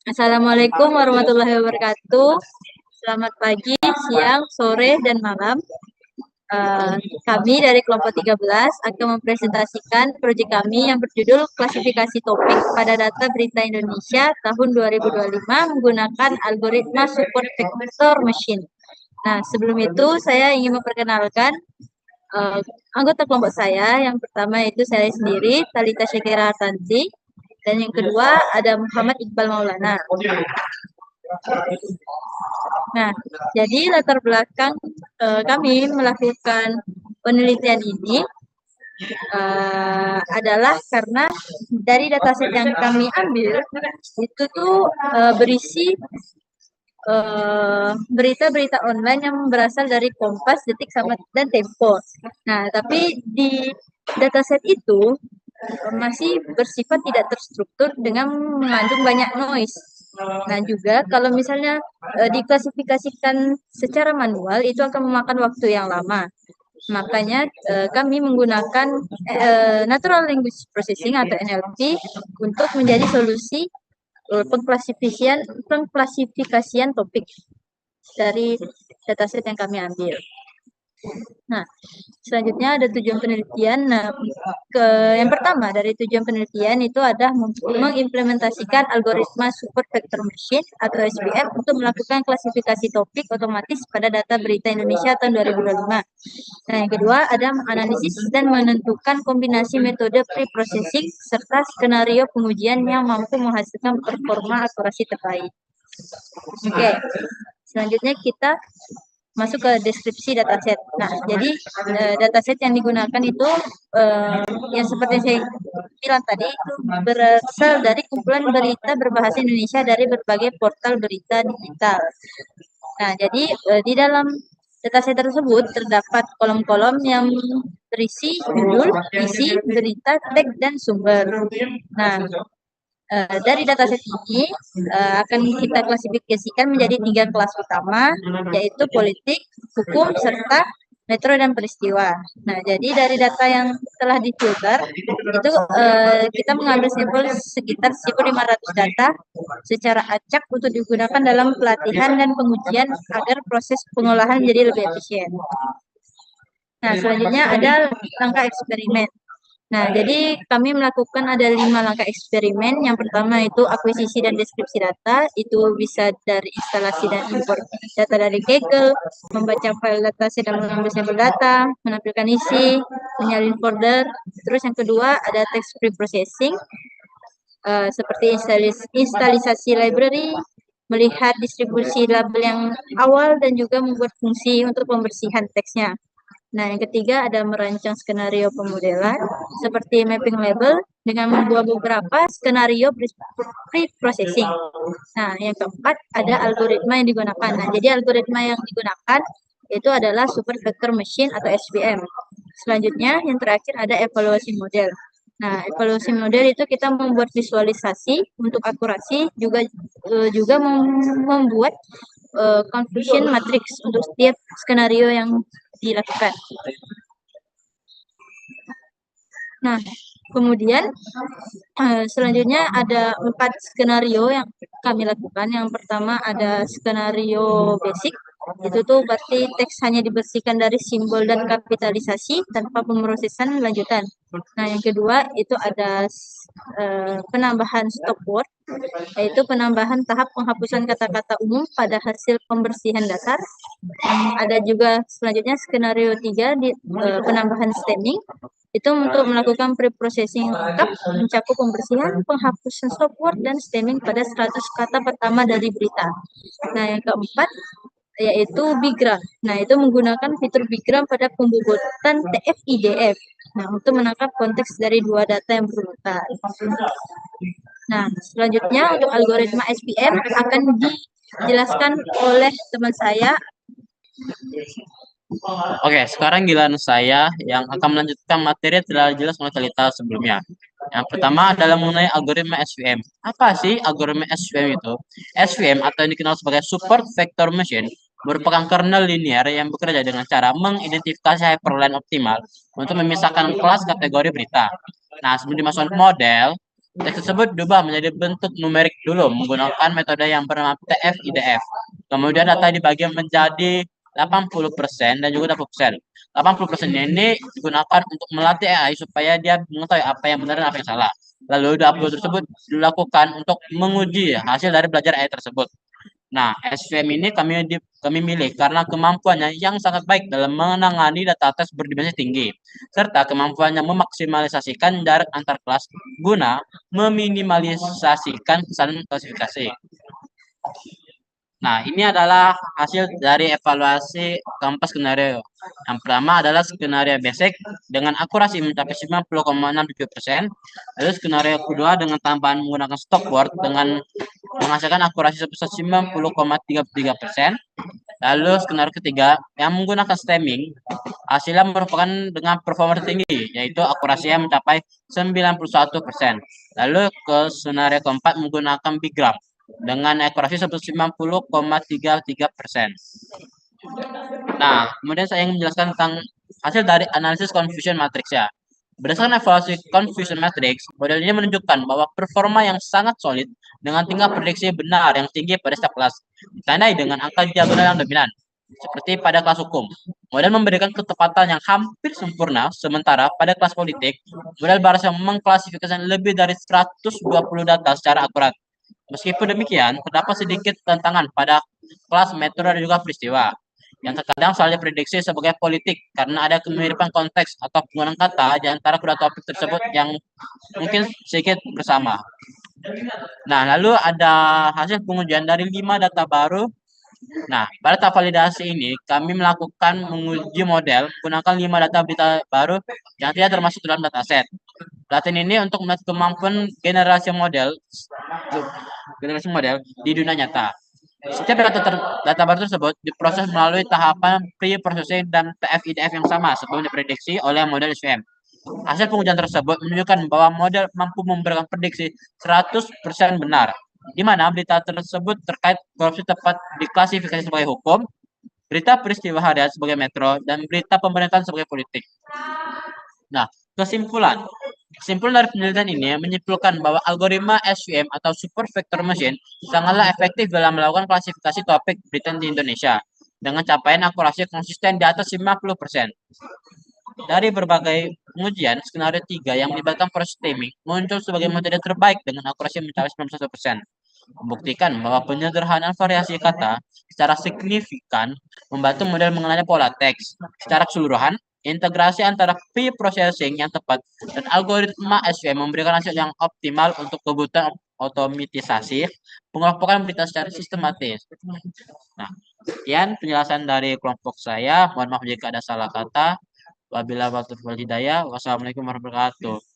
Assalamualaikum warahmatullahi wabarakatuh. Selamat pagi, siang, sore, dan malam. Eh, Kami dari kelompok 13 akan mempresentasikan proyek kami yang berjudul klasifikasi topik pada data berita Indonesia tahun 2025 menggunakan algoritma support vector machine. Nah, sebelum itu saya ingin memperkenalkan eh, anggota kelompok saya. Yang pertama itu saya sendiri, Talita Syakira Hartanti, dan yang kedua ada Muhammad Iqbal Maulana. Nah, jadi latar belakang kami melakukan penelitian ini adalah karena dari dataset yang kami ambil itu tuh berisi berita-berita online yang berasal dari Kompas, Detik, sama dan Tempo. Nah, tapi di dataset itu masih bersifat tidak terstruktur dengan mengandung banyak noise. Nah, juga kalau misalnya diklasifikasikan secara manual itu akan memakan waktu yang lama. Makanya kami menggunakan Natural Language Processing atau NLP untuk menjadi solusi pengklasifikasian topik dari dataset yang kami ambil. Nah, selanjutnya ada tujuan penelitian. Nah, yang pertama dari tujuan penelitian itu ada mengimplementasikan algoritma support vector machine atau SVM untuk melakukan klasifikasi topik otomatis pada data berita Indonesia tahun 2025. Nah, yang kedua ada menganalisis dan menentukan kombinasi metode pre-processing serta skenario pengujian yang mampu menghasilkan performa akurasi terbaik. Oke, selanjutnya kita masuk ke deskripsi dataset. Nah, jadi dataset yang digunakan itu yang seperti saya bilang tadi itu berasal dari kumpulan berita berbahasa Indonesia dari berbagai portal berita digital. Nah, jadi di dalam dataset tersebut terdapat kolom-kolom yang berisi judul, isi, berita, tag, dan sumber. Nah, dari dataset ini akan kita klasifikasikan menjadi 3 kelas utama, yaitu politik, hukum, serta metro dan peristiwa. Nah, jadi dari data yang telah difilter itu kita mengambil sampel sekitar 1.500 data secara acak untuk digunakan dalam pelatihan dan pengujian agar proses pengolahan menjadi lebih efisien. Nah, selanjutnya ada langkah eksperimen. Nah, jadi kami melakukan ada 5 langkah eksperimen. Yang pertama itu akuisisi dan deskripsi data. Itu bisa dari instalasi dan import data dari Kaggle, membaca file data sedang mengambil sampel data, menampilkan isi, menyalin folder. Terus yang kedua ada text pre-processing, seperti instalisasi library, melihat distribusi label yang awal, dan juga membuat fungsi untuk pembersihan teksnya. Nah, yang ketiga ada merancang skenario pemodelan seperti mapping label dengan membuat beberapa skenario pre-processing. Nah, yang keempat ada algoritma yang digunakan. Nah, jadi algoritma yang digunakan itu adalah super vector machine atau SVM. Selanjutnya, yang terakhir ada evaluasi model. Nah, evaluasi model itu kita membuat visualisasi untuk akurasi, juga membuat confusion matrix untuk setiap skenario yang dilakukan. Nah, kemudian selanjutnya ada 4 skenario yang kami lakukan. Yang pertama ada skenario basic, itu tuh berarti teks hanya dibersihkan dari simbol dan kapitalisasi tanpa pemrosesan lanjutan. Nah, yang kedua itu ada penambahan stop word, yaitu penambahan tahap penghapusan kata-kata umum pada hasil pembersihan dasar. Ada juga selanjutnya skenario 3 di penambahan stemming, itu untuk melakukan pre-processing lengkap mencakup pembersihan, penghapusan stop word, dan stemming pada 100 kata pertama dari berita. Nah, yang keempat yaitu bigram. Nah, itu menggunakan fitur bigram pada pembobotan TF-IDF. Nah, untuk menangkap konteks dari 2 data yang berurutan. Nah, selanjutnya untuk algoritma SVM akan dijelaskan oleh teman saya. Oke, sekarang giliran saya yang akan melanjutkan materi yang telah jelas oleh Talita sebelumnya. Yang pertama adalah mengenai algoritma SVM. Apa sih algoritma SVM itu? SVM atau yang dikenal sebagai Support Vector Machine merupakan kernel linear yang bekerja dengan cara mengidentifikasi hyperline optimal untuk memisahkan kelas kategori berita. Nah, sebelum dimasukkan ke model, Teks tersebut diubah menjadi bentuk numerik dulu menggunakan metode yang bernama TF-IDF. Kemudian data dibagi menjadi 80% dan juga 20%. 80% ini digunakan untuk melatih AI supaya dia mengetahui apa yang benar dan apa yang salah. Lalu 20 tersebut dilakukan untuk menguji hasil dari belajar AI tersebut. Nah, SVM ini kami milih karena kemampuannya yang sangat baik dalam menangani data tes berdimensi tinggi, serta kemampuannya memaksimalisasikan jarak antar kelas guna meminimalisasikan kesalahan klasifikasi. Nah, ini adalah hasil dari evaluasi keempat skenario. Yang pertama adalah skenario basic dengan akurasi mencapai 90,67%. Lalu skenario kedua dengan tambahan menggunakan stock word dengan menghasilkan akurasi sebesar 90,33%. Lalu skenario ketiga yang menggunakan stemming, hasilnya merupakan dengan performa tertinggi, yaitu akurasinya mencapai 91%. Lalu ke skenario keempat menggunakan big graph dengan akurasi sebesar 90,33%. Nah, kemudian saya ingin menjelaskan tentang hasil dari analisis confusion matrix ya. Berdasarkan evaluasi confusion matrix, model ini menunjukkan bahwa performa yang sangat solid dengan tingkat prediksi benar yang tinggi pada setiap kelas, ditandai dengan angka diagonal yang dominan, seperti pada kelas hukum. Model memberikan ketepatan yang hampir sempurna, sementara pada kelas politik, model berhasil mengklasifikasikan lebih dari 120 data secara akurat. Meskipun demikian, terdapat sedikit tantangan pada kelas metode dan juga peristiwa yang terkadang salah diprediksi sebagai politik karena ada kemiripan konteks atau penggunaan kata di antara kedua topik tersebut yang mungkin sedikit bersama. Nah, lalu ada hasil pengujian dari 5 data baru. Nah, pada tahap validasi ini kami melakukan menguji model menggunakan 5 data berita baru yang tidak termasuk dalam dataset. Latihan ini untuk melihat kemampuan generasi model di dunia nyata. Setiap data baru tersebut diproses melalui tahapan pre-processing dan TF-IDF yang sama sebelum diprediksi oleh model SVM. Hasil pengujian tersebut menunjukkan bahwa model mampu memberikan prediksi 100% benar, di mana berita tersebut terkait korupsi tepat diklasifikasi sebagai hukum, berita peristiwa harian sebagai metro, dan berita pemerintahan sebagai politik. Nah, kesimpulan. Kesimpulan dari penelitian ini menyimpulkan bahwa algoritma SVM atau Super Vector Machine sangatlah efektif dalam melakukan klasifikasi topik berita di Indonesia dengan capaian akurasi konsisten di atas 50%. Dari berbagai pengujian, skenario 3 yang melibatkan proses stemming muncul sebagai metode terbaik dengan akurasi mencapai 91%. Membuktikan bahwa penyederhanaan variasi kata secara signifikan membantu model mengenali pola teks. Secara keseluruhan, integrasi antara pre-processing yang tepat dan algoritma SVM memberikan hasil yang optimal untuk kebutuhan otomatisasi pengelompokan berita secara sistematis. Nah, sekian penjelasan dari kelompok saya. Mohon maaf jika ada salah kata. Wabillahi taufiq wal hidayah. Wassalamualaikum warahmatullahi wabarakatuh.